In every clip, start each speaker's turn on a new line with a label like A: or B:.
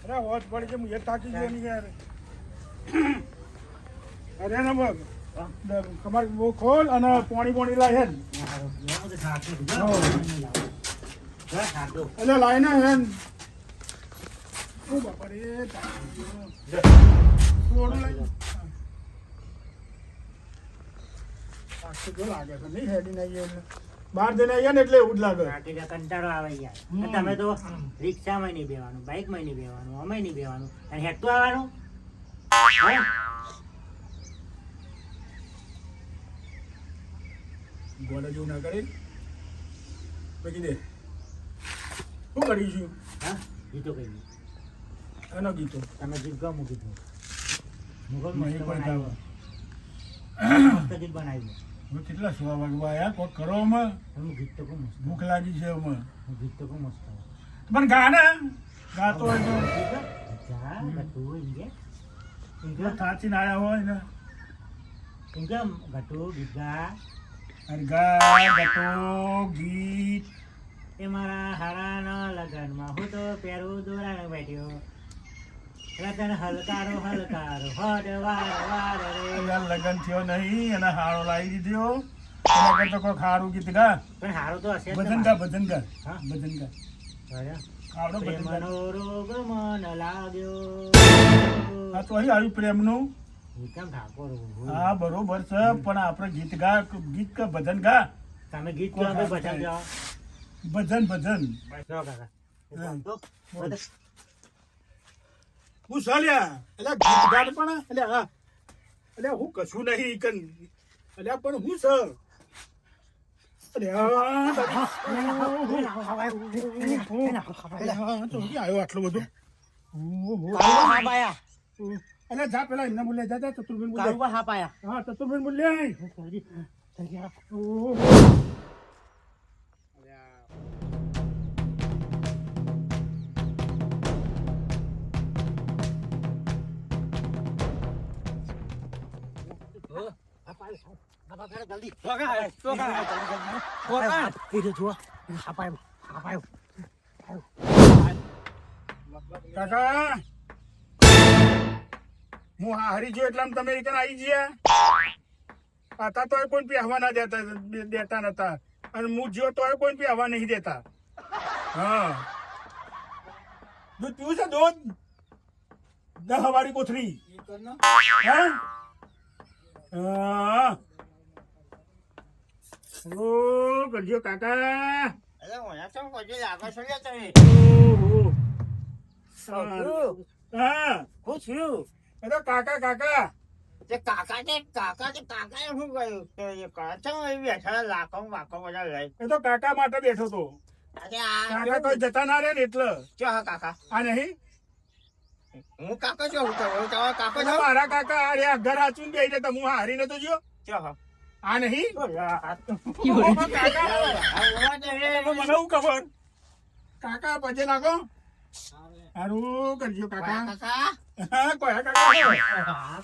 A: અરે હોજ પડી છે હું થાકી ગયો નહીં યાર અરે ને બગ તમારે બહુ ખોલ અને પાણી લાય હે એટલે લાય ને હે ઓ બાપા રે થોડું લઈ લાગે છે નહીં હેડી નહીં બહાર જઈને આવીએ ને એટલે એવું જ લાગે
B: કંટાળો આવે યાર તમે તો રિક્ષામાં નહીં બેવાનું બાઇકમાં નહીં બેવાનું અમે નહીં બેવાનું અને હેઠતું આવવાનું
A: ગોડા જેવું ના કરી પછી દે શું કરીશું
B: હા ગીતો કહી
A: એનો ગીતો
B: તમે ગીત ગાઓ મૂકી દો મુગલ
A: નહીં કોઈ ગાવ
B: ગીત બનાવ્યું
A: હું કેટલા સુવા વાગવા આયા કોઈ કરો અમે
B: હું ગીત તો કહું મસ્ત
A: ભૂખ લાગી છે અમે
B: હું ગીત તો કહું મસ્ત
A: પણ ગા ને ગાતો હોય તો
B: જા ગટુ ઇંગે
A: થાચીને આવ્યા હોય ને
B: ઇંગે ગટુ ગીગા
A: અને ગા ગતો ગીત
B: એ મારા હારાના લગનમાં હું તો પેરું દોરાને બેઠ્યો રતન હલકારો હલકારો હદ વાર વાર રે
A: લગન થયો નહીં અને હારો લાવી દીધો એના કરતા કોઈ ખારું ગીત ગા
B: પણ હારું તો હશે
A: ભજન ગા ભજન ગા
B: હા
A: ભજન ગા આવડો ભજન ગા
B: પ્રેમનો રોગ મન લાગ્યો
A: આ તો અહીં આવ્યું પ્રેમનું
B: વિક્રમ ઠાકોર
A: હા બરોબર છે પણ આપણે ગીત ગા ગીત કે ભજન ગા
B: તમે ગીત ગાઓ કે ભજન ગાઓ
A: ભજન ભજન
B: ગાઓ કાકા
A: હું ચાલ્યા એટલે ગીત ગાડ પણ એટલે હા એટલે હું કશું નહીં કન એટલે પણ હું છે આવ્યો આટલો બધો એટલે જા પેલા એમને બોલે જા ચતુર્બેન બોલે હા ચતુર્બેન બોલે
B: જલ્દી
A: કાકા હું હારી ગયો એટલે તમે રીતન આવી ગયા હતા તો કોઈ પહેવા ના દેતા નતા અને હું જ્યો તો કોઈ પહેવા નહીં દેતા હા દૂધ પીવું છે દૂધ 10 વાળી કોથળી હા ઓ કરજો કાકા હા કાકા કાકા એ તો કાકા માટે બેઠો તો કાકા કોઈ જતા ના રે ને એટલે આ નહીં
C: હું કાકો છો કાકો છો
A: મારા કાકા આ રહ્યા ઘર હાચું બે એટલે હું હારી નતો જો આ નહીં મને હું ખબર કાકા પજે નાખો સારું કરજો કાકા હા કોયા કાકા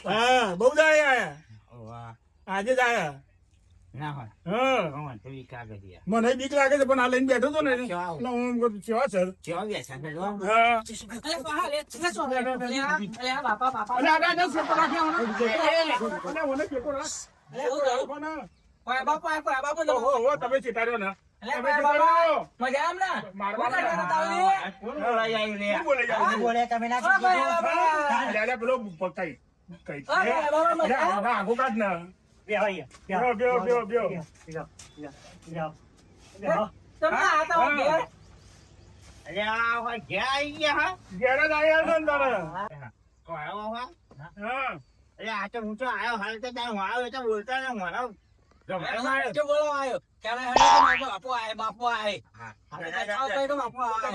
A: હા બહુ દાય આયા આજે જ આયા
C: ના હોય
A: હા
C: કાગળિયા
A: મને બીક લાગે છે પણ આ લઈને બેઠો તો ને એટલે હું કેવા સર
C: કેવા બેસા
A: હા તમે ચિતાર્યો ને પેલો પકાઈ આગો કાઢ ને
C: બોલતા ને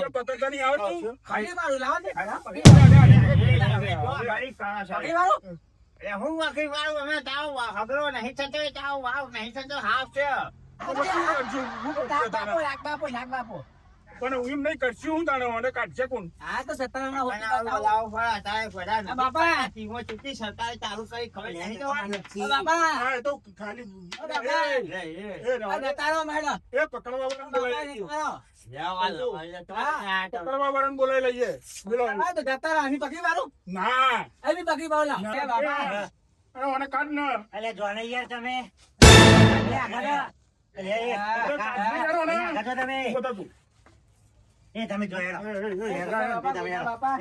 A: પતંગ નહીં આવડતું
C: હું વખી વાળું અમે તાવ હગરો નહીં થતો તાવ વાવ નહીં થતો હાફ છે
A: પણ હું એમ નહીં કરશું હું તાણે મને કાઢશે કોણ
B: આ તો સત્તાના
C: અને આવો લાવો ફળ અત્યારે બધા
B: આ બાપા.
C: ટીમો ચૂંટણી સરકારે ચાલુ કરી ખબર નહીં તો
B: બાપા
A: હા એ તો ખાલી
B: બાપા.
A: એ રહેવા દે.
B: તારો મેળો
A: એ પકડવા વાળાને બોલાવી લઈએ.
B: હા.
A: પકડવા વાળાને બોલાવી લઈએ બોલો.
B: આ તો જતા રહો. અહીં પકડી મારું
A: ના
B: અહીં પકડી મારું લાવ. એ બાપા
A: અરે મને કાઢ ને
B: અલે જોને યાર તમે લે આગળ તમે
A: ઉભો થા તું.
B: એ તમે જોયેલો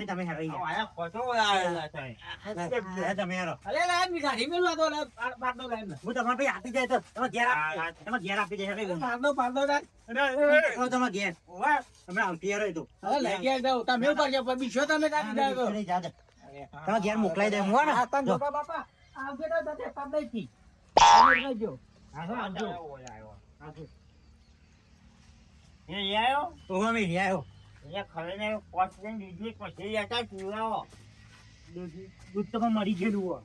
B: એ તમે હરી
C: આયા ખોટો આયેલા છે
B: તમે હેરો
C: અરે લાઈન ની ગાડી મેલવા દો લે પાડો લાઈન
B: હું તમારે ભાઈ આપી જાય તો તમે ઘેર આપી જાય
C: પાડો લાઈન
B: તમે ઘેર તમે આવતી યાર તો
C: અરે લઈ ગયા જાવ તમે ઉપર ગયા પણ બીજો તમે કાઢી જાવ
B: તમે ઘેર મોકલાઈ દે હું
C: હા તન
B: ને
C: બાપા આવજે તો તે પાડઈ થી આવજો આવજો એ આયો
B: હું અમે આવ્યો
C: એ ખરેને પોસ્ટ લઈને દીધી પછી હતા પીવાઓ
B: દૂધ તો મરી ગયેલું હો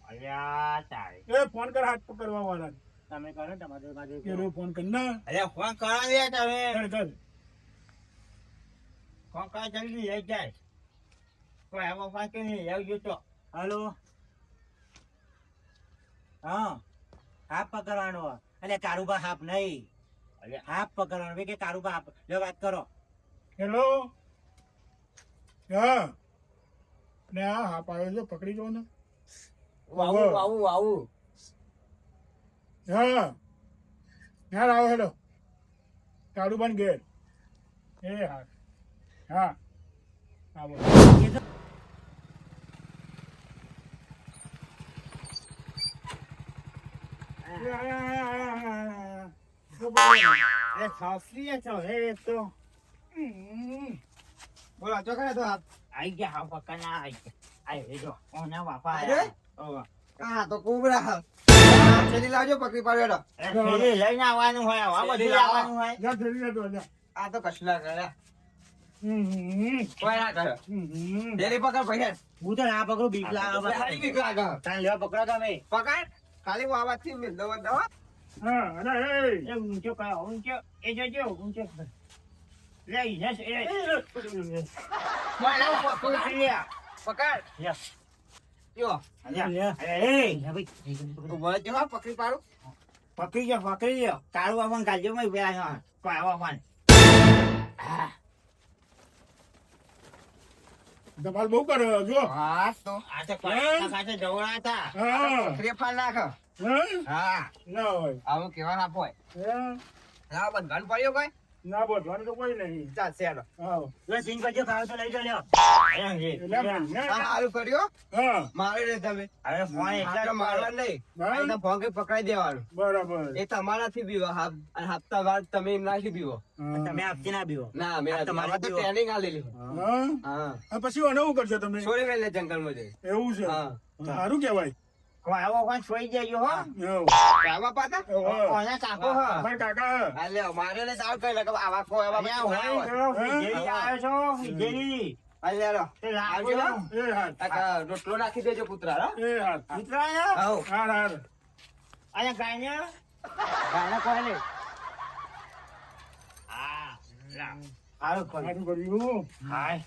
C: અલ્યા તારે
A: એ ફોન કર હાથ પકડવા વાળાને
B: તમે કરો તમારે બાજુ
A: એનો ફોન કર ના
C: અરે ફોન કરા દે તમે
A: કર કર
C: ફોન કરા જલ્દી લઈ જાય કોઈ આવો ફોન કે નહીં આવજો તો
B: હાલો હા હાફ પકડવાનો એટલે કારુબા હાફ નહીં
C: અરે
B: હાફ પકડવાનો કે કારુબા હાફ જો વાત કરો
A: હેલો હા ને આ હા પાડ્યો છે પકડી જો ને
C: આવું આવું આવું
A: હા હા આવો હેલો કાળુ બન ઘેર એ હા હા આવો
C: અરે સાસરી છો હે તો બોલો તો કરે તો આઈ ગયા હા પકડના આઈ ગયા આઈ હેજો ઓના બાપા આયા હા તો કોબરા છેલી લાવજો પકડી પાડ્યો છેલી લઈને આવવાનું હોય આ બધું આવવાનું હોય
A: જા જલ્દી જા તો જા
C: આ તો કશલા કરે કોઈ ના કરે ડેલી પકડ પૈસા
B: હું તો ના પકડું બીક લાગે
C: ખાલી બીક લાગે
B: તાને લેવા પકડો તમે
C: પકડ ખાલી વાવાથી મિલ દવા દવા
A: હા અરે એ
C: એ ઊંચો કયો ઊંચો એ જોજો ઊંચો લે યસ એ મારા પકડ પકડ
B: યસ
C: યો
B: લે લે
C: બોલ જો પકડી પાડું પકડી ગયો તારું આવવાનું કાઢજો મેં બેઠા કોઈ આવવાનું
A: દબાલ બહુ કરે જો
C: હા તો આ તો કાચે જવડા હતા
A: હા
C: પકડી પાડ નાખ હા
A: ના હોય
C: આવું કેવા ના પોય
A: હા
C: ના બસ ગન પડ્યો કોઈ
A: ના બોલવાનું તો કોઈ નહીં
C: ચાલશે હેલો
A: હા
B: લે સિંગ કરજો ખાવ તો લઈ જો લ્યો
C: સારું કર્યો
A: હા
C: મારે રે તમે
B: હવે ફોન
C: એટલે મારવા નહીં આઈને ભોંગે પકડાઈ દેવાનું
A: બરાબર
C: એ તમારાથી બીવો હાફ અને હપ્તા બાદ તમે એમ નાખી બીવો
B: તમે આપતી ના બીવો
C: ના મેં
B: આ તમારે
C: તો
B: બીવો.
C: ટ્રેનિંગ આલેલી
A: હા
C: હા
A: આ પછી આને શું કરશો તમે
C: છોડી મેલે જંગલમાં જઈ
A: એવું છે
C: હા
A: સારું કહેવાય
C: કોઈ આવો કોઈ છોડી દેજો હો
A: એવું.
C: આવા પાતા કોના કાકો હો
A: અમારા કાકા
C: અલે મારે ને સાવ કઈ લગે આવા કોઈ આવા
B: વિજયી આવ્યો છો વિજયી
C: અલે રો
B: તે લાગો
C: આવજો.
A: એ હાથ
C: આ રોટલો નાખી દેજો પુત્રા હો
A: એ હાથ
B: ઉતરાયા
C: આવ
A: હાર હાર
B: આયા ગાયના
C: ગાના કોઈ લે
B: હા
C: આવ કોઈ
A: સારું કર્યું
C: હાય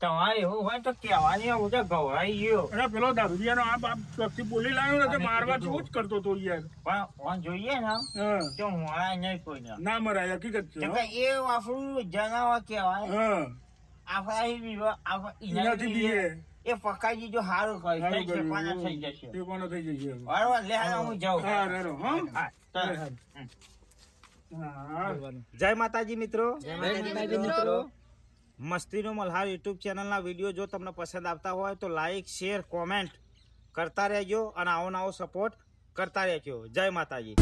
C: તમારે એવું હોય તો કહેવાની હું તો ગવરાઈ ગયો
A: અરે પેલો દારૂડિયાનો આ બાપ ચોકથી બોલી લાવ્યો ને કે મારવા જેવું જ કરતો તો યાર
C: પણ ફોન જોઈએ ને
A: હા
C: તો મોડા નહીં કોઈને
A: ના મરાય હકીકત છે
C: કેમ કે એ આપણું જનાવર કહેવાય
A: હા
C: આપણા ઈ વિવા આપણે
A: એનાથી બીએ
C: એ પકાઈ દીધો સારું
A: સારું
C: કરી
A: કર્યું.
C: પાના થઈ જશે
A: એ કોનો થઈ જશે હવે.
C: બરાબર લે હાલો હું જાઉં
A: હા રેરો હા
C: હા ચાલ.
A: હા
B: જય માતાજી મિત્રો
C: જય માતાજી મિત્રો
B: મસ્તીનો મલ્હાર યુટ્યુબ ચેનલના વિડીયો જો તમને પસંદ આવતા હોય તો લાઈક શેર કોમેન્ટ કરતા રહેજો અને આવો નવો સપોર્ટ કરતા રહેજો જય માતાજી